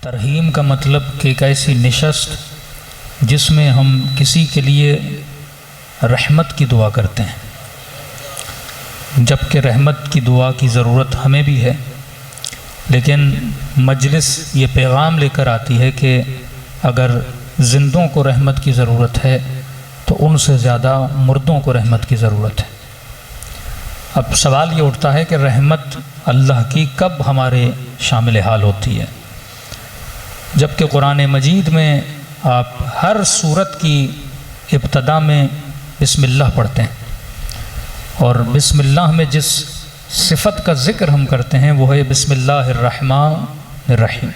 तरहीम का मतलब कि एक ऐसी निशस्त जिसमें हम किसी के लिए रहमत की दुआ करते हैं, जबकि रहमत की दुआ की ज़रूरत हमें भी है, लेकिन मजलिस ये पैगाम लेकर आती है कि अगर ज़िंदों को रहमत की ज़रूरत है तो उनसे ज़्यादा मुर्दों को रहमत की ज़रूरत है। अब सवाल ये उठता है कि रहमत अल्लाह की कब हमारे शामिल हाल होती है, जबकि कुरान मजीद में आप हर सूरत की इब्तदा में बिस्मिल्लाह पढ़ते हैं, और बिस्मिल्लाह में जिस सिफ़त का ज़िक्र हम करते हैं वो है बिस्मिल्लाहिर्रहमानिर्रहीम।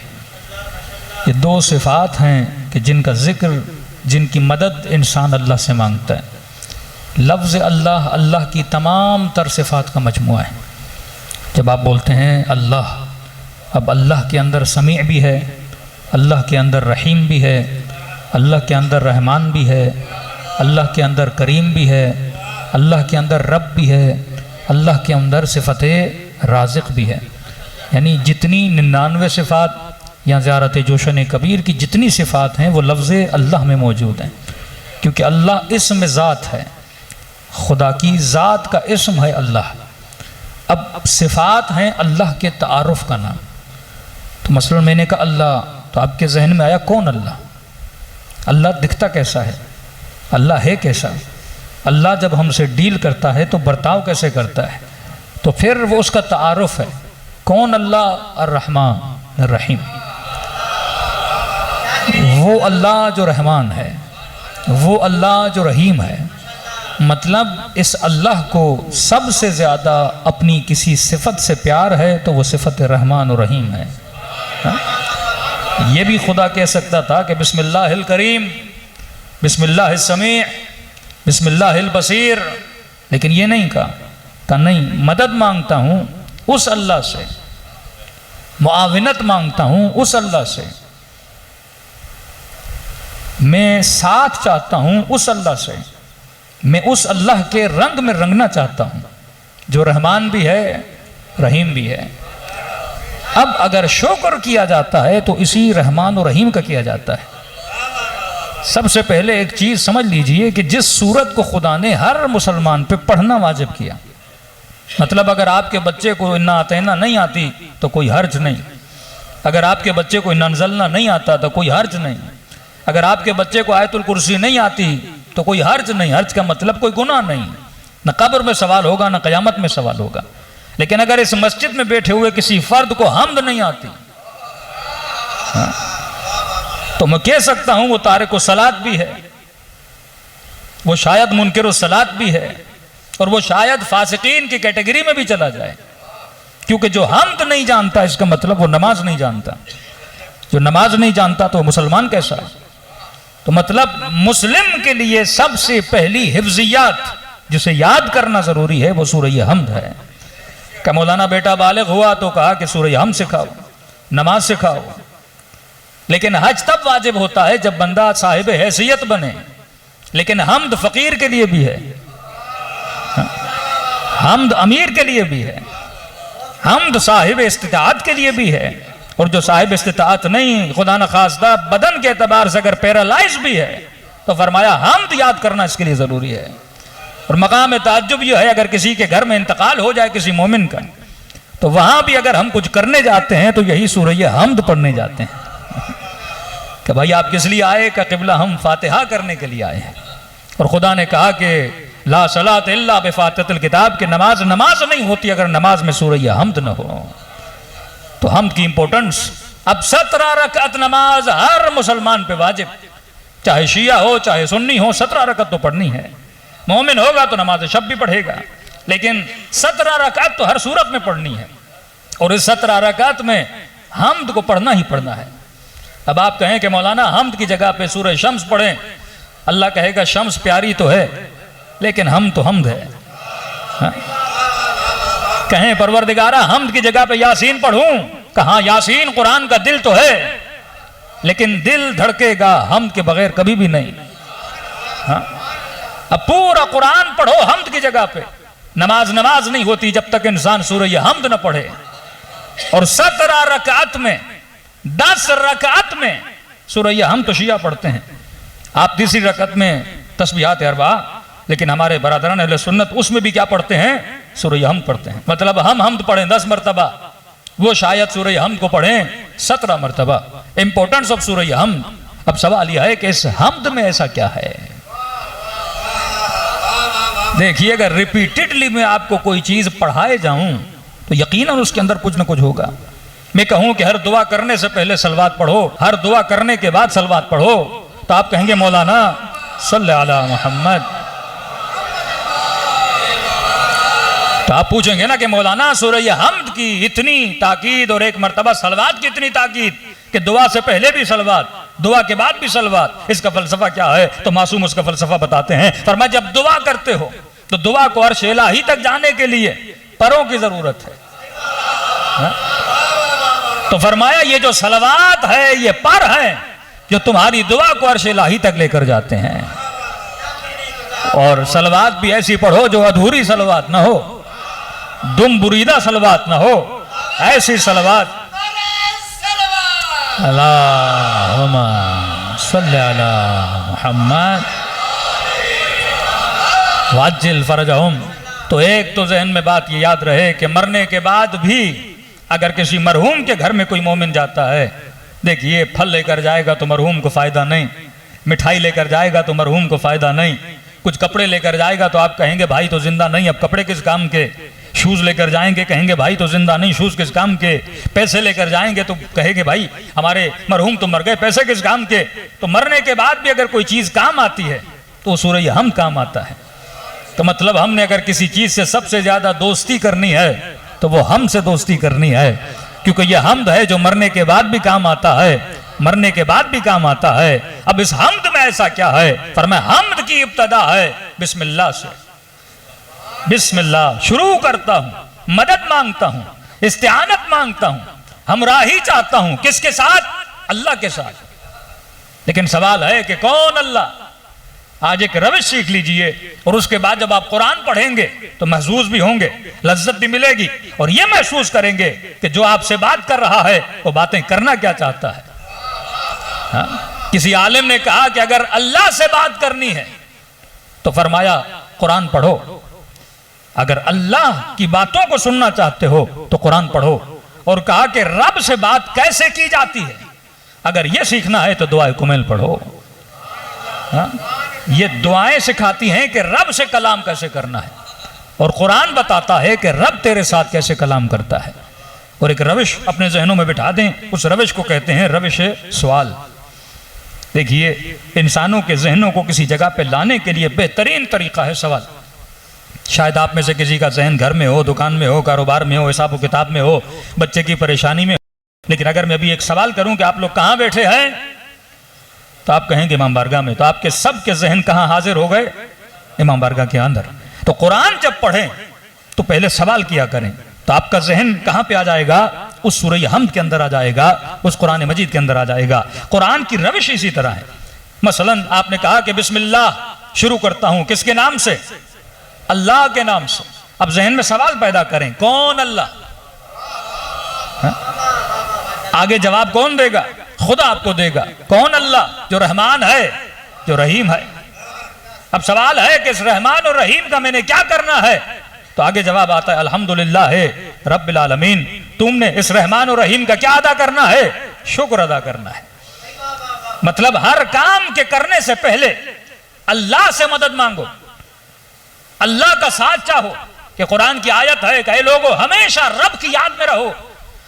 ये दो सिफ़ात हैं कि जिनका ज़िक्र, जिनकी मदद इंसान अल्लाह से मांगता है। लफ्ज़ अल्लाह अल्लाह की तमाम तर सिफ़ात का मजमुआ है। जब आप बोलते हैं अल्लाह, अब अल्लाह के अंदर समी भी है, अल्लाह के अंदर रहीम भी है, अल्लाह के अंदर रहमान भी है, अल्लाह के अंदर करीम भी है, अल्लाह के अंदर रब भी है, अल्लाह के अंदर सिफ़त राज़िक़ भी है। यानी जितनी 99 सिफ़ात या ज़ियारत जोशन कबीर की जितनी सिफ़ात हैं वो लफ्ज़ अल्लाह में मौजूद हैं, क्योंकि अल्लाह इस्म ज़ात है, खुदा की ज़ात का इस्म है अल्लाह। अब सिफ़ात हैं अल्लाह के तारुफ़ का नाम। तो मसलन मैंने कहा अल्लाह, तो आपके जहन में आया कौन अल्लाह? अल्लाह दिखता कैसा है, अल्लाह है कैसा, अल्लाह जब हमसे डील करता है तो बर्ताव कैसे करता है, तो फिर वो उसका तारुफ़ है कौन अल्लाह, अर्रहमान अर्रहीम। वो अल्लाह जो रहमान है, वो अल्लाह जो रहीम है। मतलब इस अल्लाह को सबसे ज़्यादा अपनी किसी सिफ़त से प्यार है तो वो सिफ़त रहमान और रहीम है। ये भी खुदा कह सकता था कि बिस्मिल्लाहिल करीम, बिस्मिल्लाहिस समी, बिस्मिल्लाहिल बसीर, लेकिन ये नहीं कहा नहीं, मदद मांगता हूँ उस अल्लाह से, मुआविनत मांगता हूँ उस अल्लाह से, मैं साथ चाहता हूँ उस अल्लाह से, मैं उस अल्लाह के रंग में रंगना चाहता हूँ जो रहमान भी है, रहीम भी है। अब अगर शुक्र किया जाता है तो इसी रहमान और रहीम का किया जाता है। सबसे पहले एक चीज़ समझ लीजिए कि जिस सूरत को खुदा ने हर मुसलमान पे पढ़ना वाजिब किया, मतलब अगर आपके बच्चे को इन्ना अतैना नहीं आती तो कोई हर्ज नहीं, अगर आपके बच्चे को इन्ना नज़लना नहीं आता तो कोई हर्ज नहीं, अगर आपके बच्चे को आयतुल कुर्सी नहीं आती तो कोई हर्ज नहीं। हर्ज का मतलब कोई गुनाह नहीं, न कब्र में सवाल होगा न क़यामत में सवाल होगा। लेकिन अगर इस मस्जिद में बैठे हुए किसी फर्द को हम्द नहीं आती, तो मैं कह सकता हूं वो तारिक सलात भी है, वो शायद मुनकिर सलात भी है, और वो शायद फासिकीन की कैटेगरी में भी चला जाए, क्योंकि जो हम्द नहीं जानता इसका मतलब वो नमाज नहीं जानता। जो नमाज नहीं जानता तो मुसलमान कैसा है? तो मतलब मुस्लिम के लिए सबसे पहली हिफ्जियात जिसे याद करना जरूरी है वो सूरह हम्द है। क्या मौलाना बेटा बालिग हुआ तो कहा कि सूरह हम्द सिखाओ, नमाज सिखाओ, लेकिन हज तब वाजिब होता है जब बंदा साहिब हैसियत बने। लेकिन हम्द फकीर के लिए भी है, हम्द अमीर के लिए भी है, हम्द साहिब इस्तिताअत के लिए भी है, और जो साहिब इस्तिताअत नहीं, खुदा न खास्ता बदन के एतबार से अगर पैरालाइज भी है तो फरमाया हम्द याद करना इसके लिए ज़रूरी है। और मकाम ताज्जुब ये है, अगर किसी के घर में इंतकाल हो जाए किसी मोमिन का, तो वहां भी अगर हम कुछ करने जाते हैं तो यही सूरह हम्द पढ़ने जाते हैं कि भाई आप किस लिए आए? का क़िबला हम फातिहा करने के लिए आए हैं। और खुदा ने कहा कि ला सलात इल्ला बिफातिहतिल किताब, कि नमाज नहीं होती अगर नमाज में सूरह हम्द न हो। तो हम्द की इंपॉर्टेंस, अब 17 रकात नमाज हर मुसलमान पे वाजिब, चाहे शिया हो चाहे सुन्नी हो, 17 रकात तो पढ़नी है। मोमिन होगा तो नमाज शब भी पढ़ेगा, लेकिन 17 रकात तो हर सूरत में पढ़नी है, और इस 17 रकात में हम्द को पढ़ना ही पढ़ना है। अब आप कहें कि मौलाना हम्द की जगह पे सूरह शम्स पढ़ें, अल्लाह कहेगा शम्स प्यारी तो है लेकिन हम तो हम्द है। कहें परवरदिगारा हम्द की जगह पे यासीन पढ़ूं, कहा यासीन कुरान का दिल तो है, लेकिन दिल धड़केगा हम्द के बगैर कभी भी नहीं। अब पूरा कुरान पढ़ो हम्द की जगह पे, नमाज नहीं होती जब तक इंसान सूरह हम्द न पढ़े। और 17 रकात में 10 रकात में सूरह हम तो शिया पढ़ते हैं, आप तीसरी रकात में तस्बीहात अरबा, लेकिन हमारे बरादरान अहले सुन्नत उसमें भी क्या पढ़ते हैं? सूरह हम पढ़ते हैं। मतलब हम तो पढ़ें 10 मरतबा, वो शायद सूरह हम को पढ़ें 17 मरतबा। इंपॉर्टेंस ऑफ सूरह हम। अब सवाल यह है कि इस हमद में ऐसा क्या है? देखिए, अगर रिपीटेडली मैं आपको कोई चीज पढ़ाए जाऊं तो यकीनन उसके अंदर कुछ ना कुछ होगा। मैं कहूं कि हर दुआ करने से पहले सलवात पढ़ो, हर दुआ करने के बाद सलवात पढ़ो, तो आप कहेंगे मौलाना सल्लल्लाहु अला मोहम्मद। तो आप पूछेंगे ना कि मौलाना सूरह हमद की इतनी ताकीद और एक मरतबा सलवात की इतनी ताकीद कि दुआ से पहले भी सलवात, दुआ के बाद भी सलवात, इसका फलसफा क्या है? तो मासूम उसका फलसफा बताते हैं। फरमाया जब दुआ करते हो तो दुआ को अर्श इलाही तक जाने के लिए परों की जरूरत है। हा? तो फरमाया ये जो सलवात है ये पर है जो तुम्हारी दुआ को अर्श इलाही तक लेकर जाते हैं। और सलवात भी ऐसी पढ़ो जो अधूरी सलवात ना हो, दुम बुरीदा सलवात ना हो, ऐसी सलवात अल्लाहुम्मा सल्ली अला मुहम्मद वाजिल फरजहुम। तो एक तो जहन में बात ये याद रहे कि मरने के बाद भी अगर किसी मरहूम के घर में कोई मोमिन जाता है, देखिए फल लेकर जाएगा तो मरहूम को फायदा नहीं, मिठाई लेकर जाएगा तो मरहूम को फायदा नहीं, कुछ कपड़े लेकर जाएगा तो आप कहेंगे भाई तो जिंदा नहीं, अब कपड़े किस काम के, शूज लेकर जाएंगे कहेंगे भाई तो जिंदा नहीं, शूज किस काम के, पैसे लेकर जाएंगे तो कहेंगे भाई हमारे मरहूम तो मर गए, पैसे किस काम के। तो मरने के बाद भी अगर कोई चीज काम आती है तो सूरह हम काम आता है। तो मतलब हमने अगर किसी चीज से सबसे ज्यादा दोस्ती करनी है तो वो हम से दोस्ती करनी है, क्योंकि यह हमद है जो मरने के बाद भी काम आता है, मरने के बाद भी काम आता है। अब इस हमद में ऐसा क्या है? फरमाया हमद की इब्तदा है बिस्मिल्लाह से। बिस्मिल्लाह शुरू करता हूं, मदद मांगता हूं, इस्तिआनत मांगता हूं, हमराही चाहता हूं। किसके साथ? अल्लाह के साथ। लेकिन सवाल है कि कौन अल्लाह? आज एक रविश सीख लीजिए और उसके बाद जब आप कुरान पढ़ेंगे तो महसूस भी होंगे, लज्जत भी मिलेगी और यह महसूस करेंगे कि जो आपसे बात कर रहा है वो बातें करना क्या चाहता है। हाँ? किसी आलिम ने कहा कि अगर अल्लाह से बात करनी है तो फरमाया कुरान पढ़ो, अगर अल्लाह की बातों को सुनना चाहते हो तो कुरान पढ़ो। और कहा कि रब से बात कैसे की जाती है, अगर यह सीखना है तो दुआए कुमैल पढ़ो। हाँ? ये दुआएं सिखाती हैं कि रब से कलाम कैसे करना है, और कुरान बताता है कि रब तेरे साथ कैसे कलाम करता है। और एक रविश अपने जहनों में बिठा दें, उस रविश को कहते हैं रविश सवाल। देखिए, इंसानों के जहनों को किसी जगह पे लाने के लिए बेहतरीन तरीका है सवाल। शायद आप में से किसी का जहन घर में हो, दुकान में हो, कारोबार में हो, हिसाब किताब में हो, बच्चे की परेशानी में हो। लेकिन अगर मैं अभी एक सवाल करूं कि आप लोग कहां बैठे हैं, तो आप कहेंगे इमाम बारगाह में। तो आपके सबके जहन कहां हाजिर हो गए? इमाम बारगाह के अंदर। तो कुरान जब पढ़ें तो पहले सवाल किया करें, तो आपका जहन कहां पे आ जाएगा? उस सूरह हमद के अंदर आ जाएगा, उस कुरान मजीद के अंदर आ जाएगा। कुरान की रविश इसी तरह है। मसलन आपने कहा कि बिस्मिल्लाह शुरू करता हूं, किसके नाम से? अल्लाह के नाम से। अब जहन में सवाल पैदा करें, कौन अल्लाह? आगे जवाब कौन देगा? खुदा आपको देगा। कौन अल्लाह? जो रहमान है, जो रहीम है। अब सवाल है कि इस रहमान और रहीम का मैंने क्या करना है? तो आगे जवाब आता है अल्हम्दुलिल्लाह रब्बिल आलमीन। तुमने इस रहमान और रहीम का क्या अदा करना है? शुक्र अदा करना है। मतलब हर काम के करने से पहले अल्लाह से मदद मांगो, अल्लाह का साथ चाहो। कि कुरान की आयत है कि लोगों हमेशा रब की याद में रहो,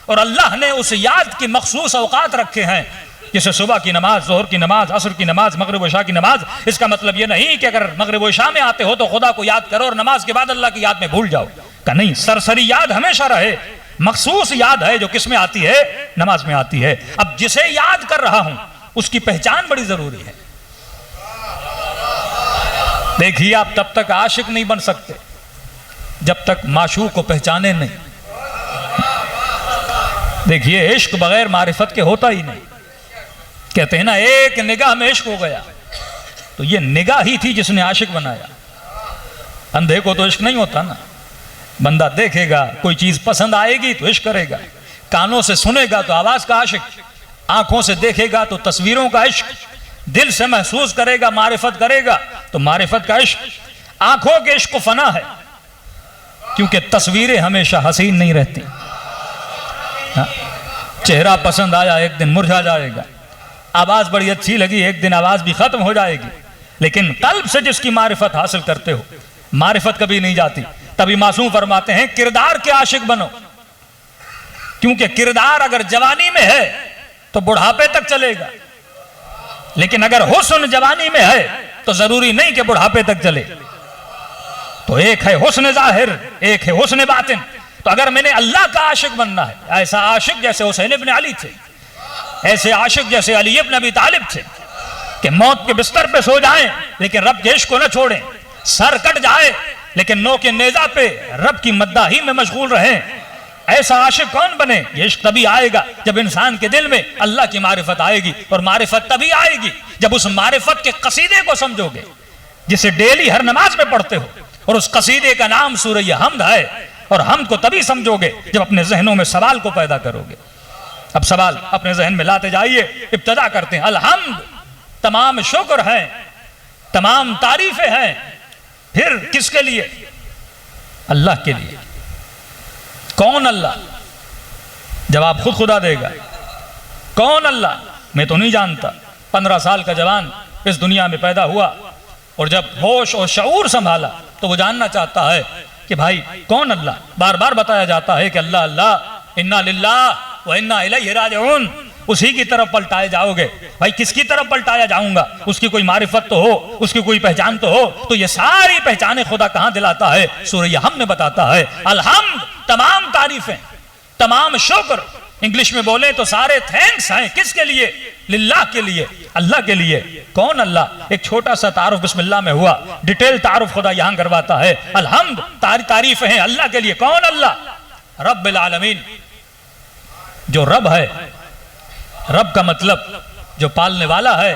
और अल्लाह ने उस याद की मखसूस औकात रखे हैं, जैसे सुबह की नमाज, जोहर की नमाज, असर की नमाज, मगरिब व इशा की नमाज। इसका मतलब ये नहीं कि अगर मगरिब व इशा में आते हो तो खुदा को याद करो और नमाज के बाद अल्लाह की याद में भूल जाओ। का नहीं, सरसरी याद हमेशा रहे। मखसूस याद है जो किस में आती है? नमाज में आती है। अब जिसे याद कर रहा हूं उसकी पहचान बड़ी जरूरी है। देखिए, आप तब तक आशिक नहीं बन सकते जब तक माशूक को पहचाने नहीं। देखिए, इश्क बगैर मारिफत के होता ही नहीं। कहते हैं ना, एक निगाह में इश्क हो गया, तो ये निगाह ही थी जिसने आशिक बनाया। अंधे को तो इश्क नहीं होता ना। बंदा देखेगा, कोई चीज पसंद आएगी तो इश्क करेगा, कानों से सुनेगा तो आवाज का आशिक, आंखों से देखेगा तो तस्वीरों का इश्क, दिल से महसूस करेगा, मारिफत करेगा तो मारिफत का इश्क। आंखों के इश्क को फना है, क्योंकि तस्वीरें हमेशा हसीन नहीं रहती। चेहरा पसंद आया, एक दिन मुरझा जाएगा। आवाज बड़ी अच्छी लगी, एक दिन आवाज भी खत्म हो जाएगी। लेकिन कल्ब से जिसकी मारिफत हासिल करते हो, मारिफत कभी नहीं जाती। तभी मासूम फरमाते हैं किरदार के आशिक बनो, क्योंकि किरदार अगर जवानी में है तो बुढ़ापे तक चलेगा, लेकिन अगर हुस्न जवानी में है तो जरूरी नहीं कि बुढ़ापे तक चले। तो एक है हुस्न जाहिर, एक है हुस्न बातिन। तो अगर मैंने अल्लाह का आशिक बनना है, ऐसा आशिक जैसे हुसैन इब्न अली थे, ऐसे आशिक जैसे अली इब्न अबी तालिब थे कि मौत के बिस्तर पे सो जाएं लेकिन रब के इश्क को न छोड़ें, सर कट जाए लेकिन नो के नेजा पे रब की मद्दाही में मशगूल रहें। ऐसा आशिक कौन बने? ये इश्क तभी आएगा जब इंसान के दिल में अल्लाह की मारिफत आएगी, और मारिफत तभी आएगी जब उस मारिफत के कसीदे को समझोगे जिसे डेली हर नमाज में पढ़ते हो, और उस कसीदे का नाम सूरह हमद है। और हमद को तभी समझोगे जब अपने जहनों में सवाल को पैदा करोगे। अब सवाल अपने जहन में लाते जाइए। इब्तदा करते हैं अलहम्द, तमाम शुक्र है, तमाम तारीफें हैं। फिर किसके लिए? अल्लाह के लिए। कौन अल्लाह? जवाब खुद खुदा देगा। कौन अल्लाह? मैं तो नहीं जानता। 15 साल का जवान इस दुनिया में पैदा हुआ और जब होश और शऊर संभाला तो वो जानना चाहता है कि भाई कौन अल्लाह। बार बार बताया जाता है कि अल्लाह अल्लाह, इन्ना लिल्लाह व इन्ना इलैहि राजिऊन, उसी की तरफ पलटाए जाओगे। भाई किसकी तरफ पलटाया जाऊंगा? उसकी कोई मारिफत तो हो, उसकी कोई पहचान तो हो। तो ये सारी पहचाने खुदा कहां दिलाता है? सूरह हमद में बताता है अलहम्द, तमाम तारीफें, तमाम शुक्र। इंग्लिश में बोले तो सारे थैंक्स हैं। किसके लिए? लिल्लाह के लिए, अल्लाह के लिए। कौन अल्लाह? एक छोटा सा तारुफ बिस्मिल्लाह में हुआ, डिटेल तारुफ खुदा यहां करवाता है। अलहम्द, तारीफ है अल्लाह के लिए। कौन अल्लाह? रब्बिल आलमीन, जो रब है। रब का मतलब जो पालने वाला है।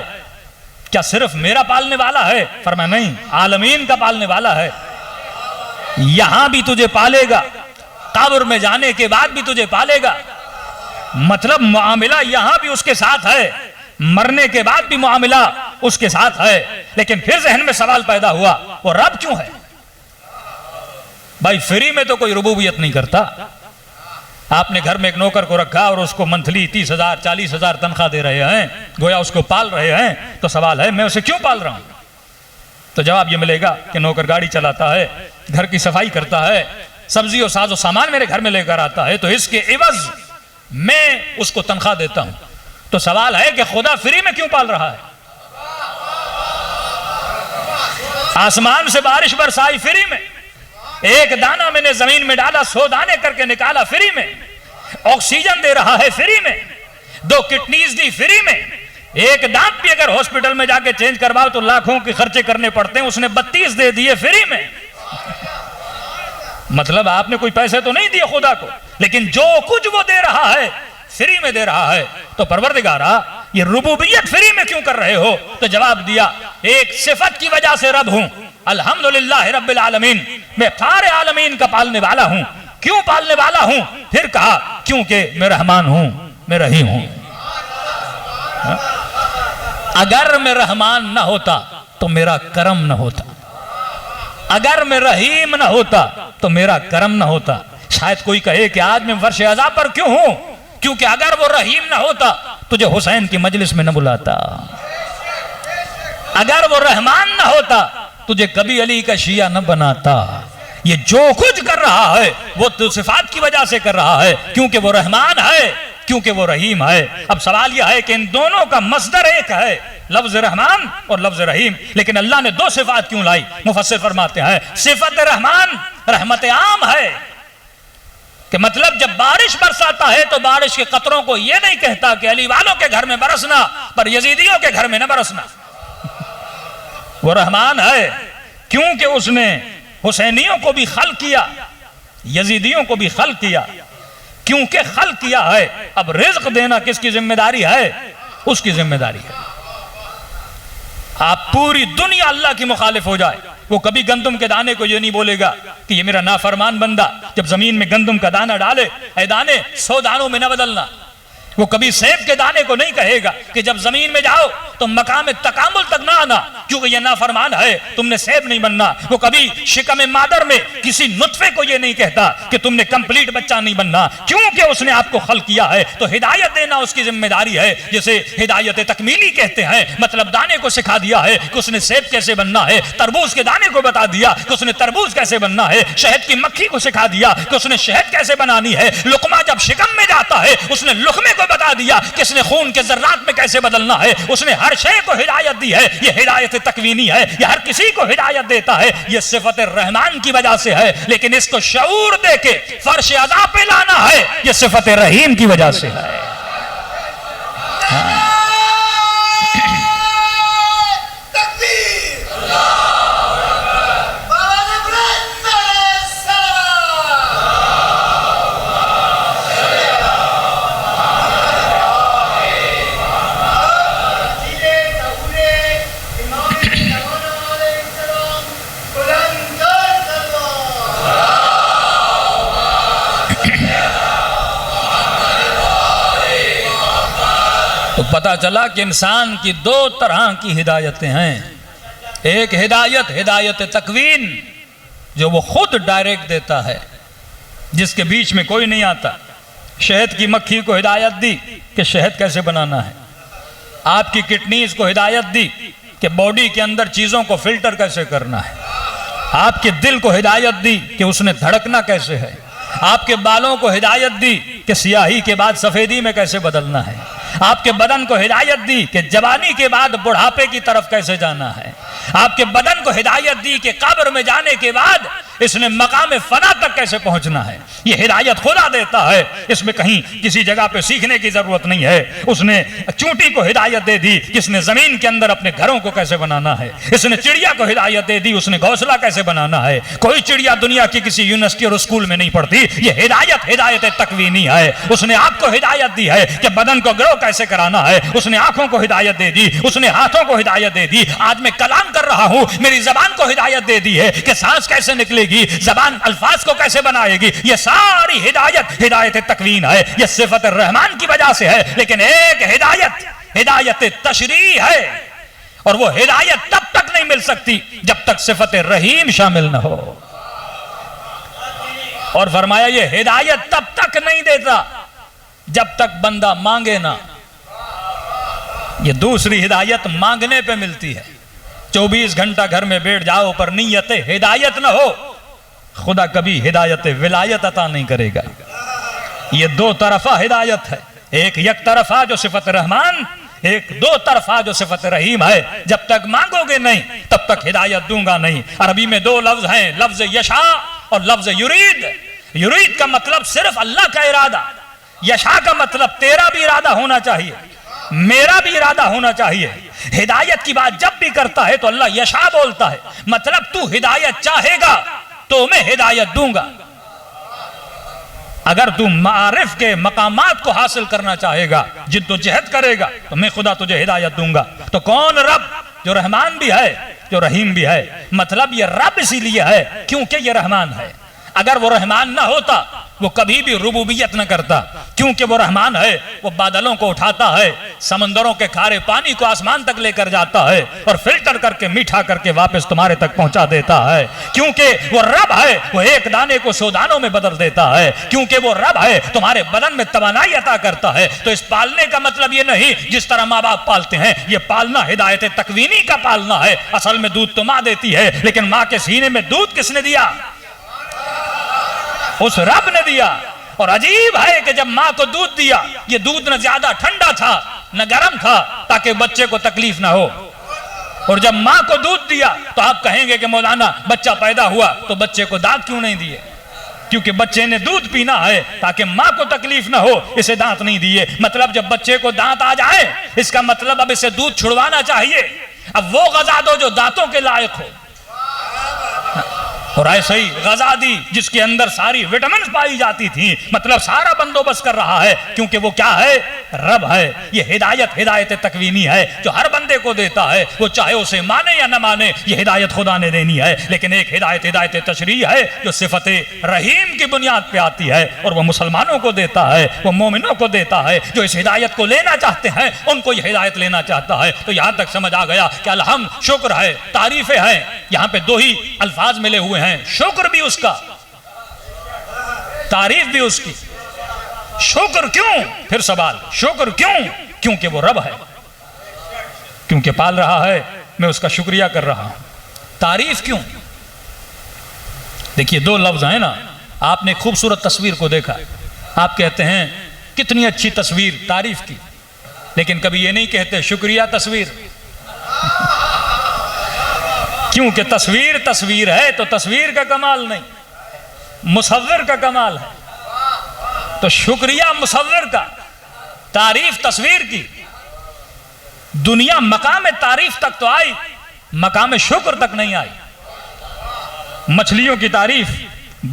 क्या सिर्फ मेरा पालने वाला है? फरमाया नहीं, आलमीन का पालने वाला है। यहां भी तुझे पालेगा, कब्र में जाने के बाद भी तुझे पालेगा। मतलब मुआमिला यहां भी उसके साथ है, मरने के बाद भी मुआमिला उसके साथ है। लेकिन फिर जहन में सवाल पैदा हुआ, वो रब क्यों है? भाई फ्री में तो कोई रुबूबियत नहीं करता। आपने घर में एक नौकर को रखा और उसको मंथली 30,000 40,000 तनख्वाह दे रहे हैं, गोया उसको पाल रहे हैं। तो सवाल है मैं उसे क्यों पाल रहा हूं? तो जवाब ये मिलेगा कि नौकर गाड़ी चलाता है, घर की सफाई करता है, सब्जी और साजो सामान मेरे घर में लेकर आता है, तो इसके एवज मैं उसको तनख्वाह देता हूं। तो सवाल है कि खुदा फ्री में क्यों पाल रहा है? आसमान से बारिश बरसाई फ्री में, एक दाना मैंने जमीन में डाला 100 दाने करके निकाला फ्री में, ऑक्सीजन दे रहा है फ्री में, 2 किडनीज दी फ्री में, एक दांत भी अगर हॉस्पिटल में जाके चेंज करवाओ तो लाखों के खर्चे करने पड़ते हैं, उसने 32 दे दिए फ्री में। मतलब आपने कोई पैसे तो नहीं दिए खुदा को, लेकिन जो कुछ वो दे रहा है फ्री में दे रहा है। तो परवरदिगारा ये रुबूबियत फ्री में क्यों कर रहे हो? तो जवाब दिया एक सिफत की वजह से रब हूं, अल्हम्दुलिल्लाह रब्बिल आलमीन, मैं सारे आलमीन का पालने वाला हूं। क्यों पालने वाला हूं? फिर कहा क्योंकि मैं रहमान हूं, मैं रहीम हूं। अगर मैं रहमान न होता तो मेरा करम न होता, अगर मैं रहीम न होता तो मेरा करम न होता। शायद कोई कहे कि आज मैं वर्ष अज़ाब पर क्यों हूं? क्योंकि अगर वो रहीम न होता तुझे हुसैन की मजलिस में न बुलाता, अगर वो रहमान न होता तुझे कभी अली का शिया न बनाता। ये जो कुछ कर रहा है वो तो सिफात की वजह से कर रहा है, क्योंकि वो रहमान है, क्योंकि वो रहीम है। अब सवाल यह है कि इन दोनों का मसदर एक है, लफ्ज रहमान और लफ्ज रहीम, लेकिन अल्लाह ने 2 सिफात क्यों लाई? मुफस्सिर फरमाते हैं सिफत रहमान रहमत आम है, कि मतलब जब बारिश बरसाता है तो बारिश के कतरों को यह नहीं कहता कि अली वालों के घर में बरसना पर यजीदियों के घर में न बरसना। वो रहमान है क्योंकि उसने हुसैनियों को भी खल किया, यजीदियों को भी खल किया, क्योंकि खल किया है। अब रिज्क देना किसकी जिम्मेदारी है? उसकी जिम्मेदारी है। आप पूरी दुनिया अल्लाह की मुखालिफ हो जाए, वो कभी गंदुम के दाने को ये नहीं बोलेगा कि ये मेरा नाफरमान बंदा। जब जमीन में गंदुम का दाना डाले, ऐ दाने 100 दानों में न बदलना, वो कभी सेब के दाने को नहीं कहेगा कि जब जमीन में जाओ तो मकाम तकामुल तक ना आना, क्योंकि ये नाफरमान है, तुमने सेब नहीं बनना। वो कभी शिकम मादर में किसी नुत्फे को ये नहीं कहता कि तुमने कंप्लीट बच्चा नहीं बनना, क्योंकि उसने आपको खल किया है तो हिदायत देना उसकी जिम्मेदारी है, जिसे हिदायत तकमीली कहते हैं। मतलब दाने को सिखा दिया है कि उसने सेब कैसे बनना है, तरबूज के दाने को बता दिया कि उसने तरबूज कैसे बनना है, शहद की मक्खी को सिखा दिया कि उसने शहद कैसे बनानी है। लुकमा जब शिकम में जाता है उसने लुकमे को बता दिया कि इसने खून के जर्रात में कैसे बदलना है। उसने हर शय को हिदायत दी है। ये हिदायत तकवीनी है, ये हर किसी को हिदायत देता है। ये सिफत रहमान की वजह से है, लेकिन इसको शऊर देके फर्श अज़ा पे लाना है, ये सिफत रहीम की वजह से है। तो पता चला कि इंसान की दो तरह की हिदायतें हैं। एक हिदायत हिदायत तकवीन, जो वो खुद डायरेक्ट देता है, जिसके बीच में कोई नहीं आता। शहद की मक्खी को हिदायत दी कि शहद कैसे बनाना है। आपकी किडनीज को हिदायत दी कि बॉडी के अंदर चीजों को फिल्टर कैसे करना है। आपके दिल को हिदायत दी कि उसने धड़कना कैसे है। आपके बालों को हिदायत दी कि सियाही के बाद सफेदी में कैसे बदलना है। आपके बदन को हिदायत दी कि जवानी के बाद बुढ़ापे की तरफ कैसे जाना है। आपके बदन को हिदायत दी कि कब्र में जाने के बाद इसने मकाम फना तक कैसे पहुंचना है। ये हिदायत खुदा देता है, इसमें कहीं किसी जगह पे सीखने की जरूरत नहीं है। उसने चूंटी को हिदायत दे दी कि इसने जमीन के अंदर अपने घरों को कैसे बनाना है। इसने चिड़िया को हिदायत दे दी, उसने घोंसला कैसे बनाना है। कोई चिड़िया दुनिया की किसी यूनिवर्सिटी और स्कूल में नहीं पढ़ती। ये हिदायत हिदायत तकवीनी है। उसने आपको हिदायत दी है कि बदन को ग्रो कैसे कराना है। उसने आंखों को हिदायत दे दी, उसने हाथों को हिदायत दे दी। आज मैं कलाम कर रहा हूं, मेरी जबान को हिदायत दे दी है कि सांस कैसे निकलेगी, जबान अल्फाज को कैसे बनाएगी। ये सारी हिदायत हिदायत तकवीन है। ये सिफत रहमान की वजह से है। लेकिन एक हिदायत हिदायत तशरीह है, और वो हिदायत तब तक नहीं मिल सकती जब तक सिफत रहीम शामिल न हो। और फरमाया ये हिदायत तब तक नहीं देता जब तक बंदा मांगे ना। ये दूसरी हिदायत मांगने पे मिलती है। 24 घंटा घर में बैठ जाओ पर नीयत हिदायत ना हो, खुदा कभी हिदायत विलायत अता नहीं करेगा। ये दो तरफा हिदायत है। एक यक तरफा जो सिफत रहमान, एक दो तरफा जो सिफत रहीम है। जब तक मांगोगे नहीं तब तक हिदायत दूंगा नहीं। अरबी में दो लफ्ज हैं, लफ्ज यशा और लफ्ज युरीद। युरीद का मतलब सिर्फ अल्लाह का इरादा, यशा का मतलब तेरा भी इरादा होना चाहिए, मेरा भी इरादा होना चाहिए। हिदायत की बात जब भी करता है तो अल्लाह यशा बोलता है, मतलब तू हिदायत चाहेगा तो मैं हिदायत दूंगा। अगर तू मारिफ के मकामात को हासिल करना चाहेगा, जिद्दोजहद करेगा, तो मैं खुदा तुझे हिदायत दूंगा। तो कौन रब, जो रहमान भी है जो रहीम भी है। मतलब ये रब इसीलिए है क्योंकि ये रहमान है। अगर वो रहमान ना होता वो कभी भी रुबूबियत न करता, क्योंकि वो रहमान है। वो बादलों को उठाता है, समंदरों के खारे पानी को आसमान तक लेकर जाता है और फिल्टर करके मीठा करके वापस तुम्हारे तक पहुंचा देता है। क्योंकि वो रब है, वो एक दाने को 100 दानों में बदल देता है। क्योंकि वो रब है, तुम्हारे बदन में तवानाई अता करता है। तो इस पालने का मतलब ये नहीं जिस तरह माँ बाप पालते हैं। ये पालना हिदायत तकवीनी का पालना है। असल में दूध तो माँ देती है, लेकिन माँ के सीने में दूध किसने दिया? उस रब ने दिया। और अजीब है कि जब माँ को दूध दिया, ये दूध न ज्यादा ठंडा था न गर्म था, ताकि बच्चे को तकलीफ ना हो। और जब माँ को दूध दिया तो आप कहेंगे कि मौलाना बच्चा पैदा हुआ तो बच्चे को दांत क्यों नहीं दिए? क्योंकि बच्चे ने दूध पीना है ताकि माँ को तकलीफ ना हो, इसे दांत नहीं दिए। मतलब जब बच्चे को दांत आ जाए, इसका मतलब अब इसे दूध छुड़वाना चाहिए। अब वो गजा दो जो दांतों के लायक हो। और ऐसे ही गजा दी जिसके अंदर सारी विटामिन पाई जाती थी, मतलब सारा बंदोबस्त कर रहा है। क्योंकि वो क्या है? रब है। ये हिदायत हिदायत तकवीनी है जो हर बंदे को देता है, वो चाहे उसे माने या न माने, ये हिदायत खुदा ने देनी है। लेकिन एक हिदायत हिदायत तशरीह है जो सिफत रहीम की बुनियाद पे आती है, और वो मुसलमानों को देता है, वो मोमिनों को देता है। जो इस हिदायत को लेना चाहते हैं उनको ये हिदायत लेना चाहता है। तो यहां तक समझ आ गया कि अल्हम्द शुक्र है, तारीफें हैं। यहां पे दो ही अल्फाज मिले हुए हैं, शुक्र भी उसका, तारीफ भी उसकी। शुक्र क्यों? फिर सवाल, शुक्र क्यों? क्योंकि वो रब है, क्योंकि पाल रहा है, मैं उसका शुक्रिया कर रहा हूं। तारीफ क्यों? देखिए दो लफ्ज हैं ना, आपने खूबसूरत तस्वीर को देखा, आप कहते हैं कितनी अच्छी तस्वीर, तारीफ की, लेकिन कभी ये नहीं कहते शुक्रिया तस्वीर। क्योंकि तस्वीर तस्वीर है, तो तस्वीर का कमाल नहीं, मुसव्विर का कमाल है। तो शुक्रिया मुसव्विर का, तारीफ तस्वीर की। दुनिया मकाम तारीफ तक तो आई, मकाम शुक्र तक नहीं आई। मछलियों की तारीफ,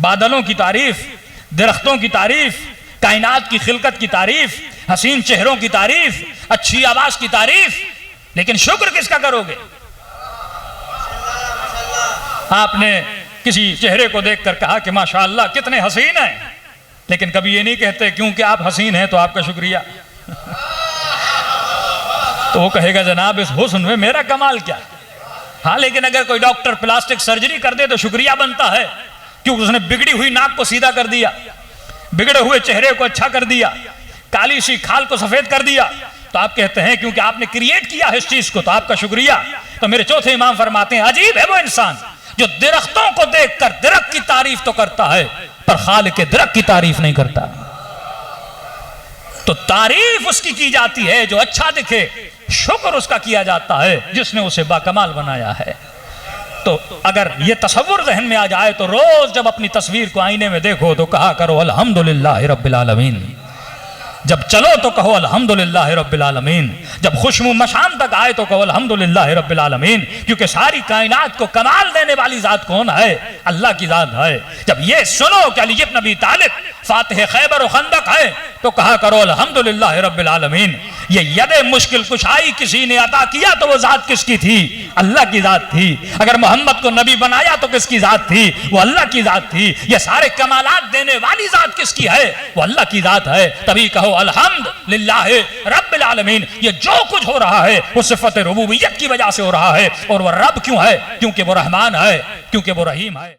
बादलों की तारीफ, दरख्तों की तारीफ, कायनात की खिलकत की तारीफ, हसीन चेहरों की तारीफ, अच्छी आवाज की तारीफ, लेकिन शुक्र किसका करोगे? आपने किसी चेहरे को देखकर कहा कि माशाअल्लाह कितने हसीन हैं, लेकिन कभी ये नहीं कहते क्योंकि आप हसीन हैं तो आपका शुक्रिया। तो वो कहेगा जनाब इस हुस्न में मेरा कमाल क्या? हाँ, लेकिन अगर कोई डॉक्टर प्लास्टिक सर्जरी कर दे तो शुक्रिया बनता है, क्योंकि उसने बिगड़ी हुई नाक को सीधा कर दिया, बिगड़े हुए चेहरे को अच्छा कर दिया, काली सी खाल को सफेद कर दिया। तो आप कहते हैं क्योंकि आपने क्रिएट किया है इस चीज को, तो आपका शुक्रिया। तो मेरे चौथे इमाम फरमाते हैं अजीब है वो इंसान जो दरख्तों को देखकर दरख्त की तारीफ तो करता है, पर खालिक के दरख्त की तारीफ नहीं करता। तो तारीफ उसकी की जाती है जो अच्छा दिखे, शुक्र उसका किया जाता है जिसने उसे बाकमाल बनाया है। तो अगर ये तसव्वुर ज़हन में आ जाए तो रोज जब अपनी तस्वीर को आईने में देखो तो कहा करो अल्हम्दुलिल्लाह रब्बिल आलमीन। जब चलो तो कहो अल्हम्दुलिल्लाह रब्बिल आलमीन। जब खुशबू मशाम तक आए तो कहो अल्हम्दुलिल्लाह रब्बिल आलमीन, क्योंकि सारी कायनात को कमाल देने वाली जात कौन है? अल्लाह की जात है। जब ये सुनो कि अली इब्न अबी तालिब फातिह खैबर और खंदक है तो कहा करो अल्हम्दुलिल्लाह रब्बिल आलमीन। ये यदे मुश्किल कुशाई किसी ने अता किया तो वो जात किसकी थी? अल्लाह की जात थी। अगर मोहम्मद को नबी बनाया तो किसकी जात थी? वो अल्लाह की जात थी। ये सारे कमालात देने वाली जात किसकी है? वो अल्लाह की जात है। तभी कहो अल्हम्दुलिल्लाह रब्बिल आलमीन। ये जो कुछ हो रहा है वो सिफत रुबूबियत की वजह से हो रहा है। और वो रब क्यों है? क्योंकि वो रहमान है, क्योंकि वो रहीम है।